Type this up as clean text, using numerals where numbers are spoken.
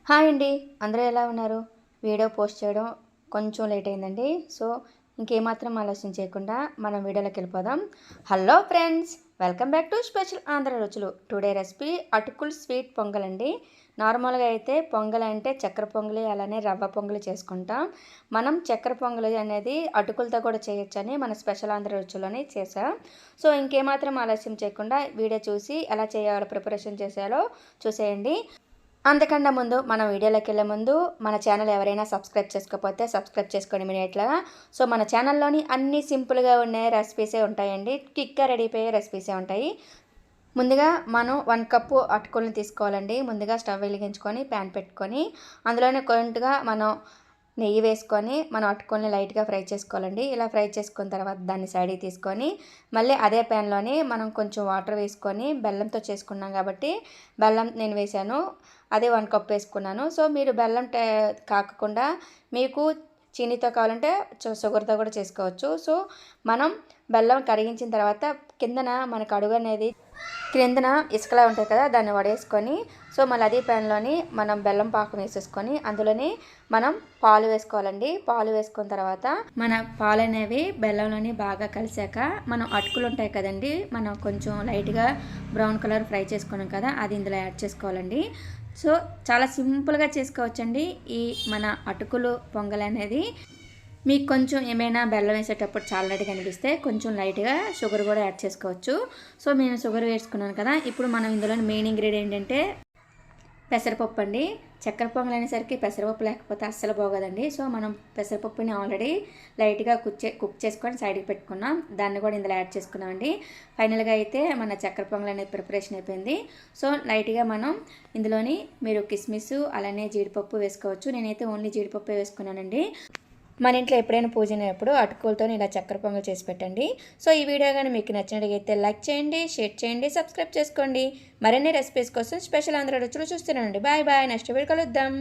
Hi అండి, అందరూ ఎలా ఉన్నారు? వీడియో పోస్ట్ చేయడం కొంచెం లేట్ అయిందండి. సో ఇంకేమాత్రం ఆలస్యం చేయకుండా మనం వీడియోలోకి వెళ్ళిపోదాం. Hello friends, welcome back to special Andhra రుచులు. టుడే రెసిపీ అటుకులు స్వీట్ పొంగల్ అండి. నార్మల్గా అయితే పొంగల్ అంటే చక్కెర పొంగలి అలానే రవ్వ పొంగలి చేసుకుంటాం. మనం చక్కెర పొంగలి అనేది అటుకులతో కూడా చేయొచ్చని మన స్పెషల్ ఆంధ్ర రుచులని చేసాం. సో ఇంకేమాత్రం ఆలస్యం చేయకుండా వీడియో చూసి ఎలా చేయాలో ప్రిపరేషన్ చేసేయాలో చూసేయండి. అంతకన్నా ముందు మన వీడియోలోకి వెళ్ళే ముందు మన ఛానల్ ఎవరైనా సబ్స్క్రైబ్ చేసుకోకపోతే సబ్స్క్రైబ్ చేసుకోండి ఇమీడియట్గా. సో మన ఛానల్లోని అన్ని సింపుల్గా ఉండే రెసిపీసే ఉంటాయండి, క్విక్గా రెడీ అయిపోయే రెసిపీసే ఉంటాయి. ముందుగా మనం 1 కప్పు అటుకులను తీసుకోవాలండి. ముందుగా స్టవ్ వెలిగించుకొని ప్యాన్ పెట్టుకొని అందులోనే కొంచెంగా మనం నెయ్యి వేసుకొని మనం అటుకుల్ని లైట్గా ఫ్రై చేసుకోవాలండి. ఇలా ఫ్రై చేసుకున్న తర్వాత దాన్ని సైడ్కి తీసుకొని మళ్ళీ అదే ప్యాన్లోని మనం కొంచెం వాటర్ వేసుకొని బెల్లంతో చేసుకున్నాం కాబట్టి బెల్లం నేను వేసాను, అదే 1 కప్ వేసుకున్నాను. సో మీరు బెల్లం కాకుండా మీకు చీనీతో కావాలంటే షుగర్తో కూడా చేసుకోవచ్చు. సో మనం బెల్లం కరిగించిన తర్వాత కిందన మనకు అడుగు అనేది క్రిందన ఇసుకలా ఉంటుంది కదా, దాన్ని వడేసుకొని సో మళ్ళీ అదే ప్యాన్లోని మనం బెల్లం పాకం వేసేసుకొని అందులోని మనం పాలు వేసుకోవాలండి. పాలు వేసుకున్న తర్వాత మన పాలు అనేవి బెల్లంలోని బాగా కలిసాక మనం అటుకులు ఉంటాయి కదండి, మనం కొంచెం లైట్గా బ్రౌన్ కలర్ ఫ్రై చేసుకున్నాం కదా, అది ఇందులో యాడ్ చేసుకోవాలండి. సో చాలా సింపుల్గా చేసుకోవచ్చండి ఈ మన అటుకులు పొంగల్ అనేది. మీకు కొంచెం ఏమైనా బెల్లం వేసేటప్పుడు చాలనట్టుగా అనిపిస్తే కొంచెం లైట్గా షుగర్ కూడా యాడ్ చేసుకోవచ్చు. సో నేను షుగర్ వేసుకున్నాను కదా. ఇప్పుడు మనం ఇందులో మెయిన్ ఇంగ్రీడియంట్ ఏంటంటే పెసరపప్పు అండి. చక్కెర పొంగల్ అనేసరికి పెసరపప్పు లేకపోతే అస్సలు బాగోదండి. సో మనం పెసరపప్పుని ఆల్రెడీ లైట్గా కుక్ చేసుకొని సైడ్కి పెట్టుకున్నాం, దాన్ని కూడా ఇందులో యాడ్ చేసుకున్నామండి. ఫైనల్గా అయితే మన చక్కెర పొంగల్ అనేది ప్రిపరేషన్ అయిపోయింది. సో లైట్గా మనం ఇందులోని మీరు కిస్మిస్ అలానే జీడిపప్పు వేసుకోవచ్చు. నేనైతే ఓన్లీ జీడిపప్పు వేసుకున్నానండి. మన ఇంట్లో ఎప్పుడైనా పూజ అయినప్పుడు అటుకులతో ఇలా చక్కెర పొంగల్ చేసి పెట్టండి. సో ఈ వీడియో కానీ మీకు నచ్చినట్లయితే లైక్ చేయండి, షేర్ చేయండి, సబ్స్క్రైబ్ చేసుకోండి. మరిన్ని రెసిపీస్ కోసం స్పెషల్ ఆంధ్ర రుచులు చూస్తున్నానండి. బాయ్ బాయ్, నెక్స్ట్ వీడియో కలుద్దాం.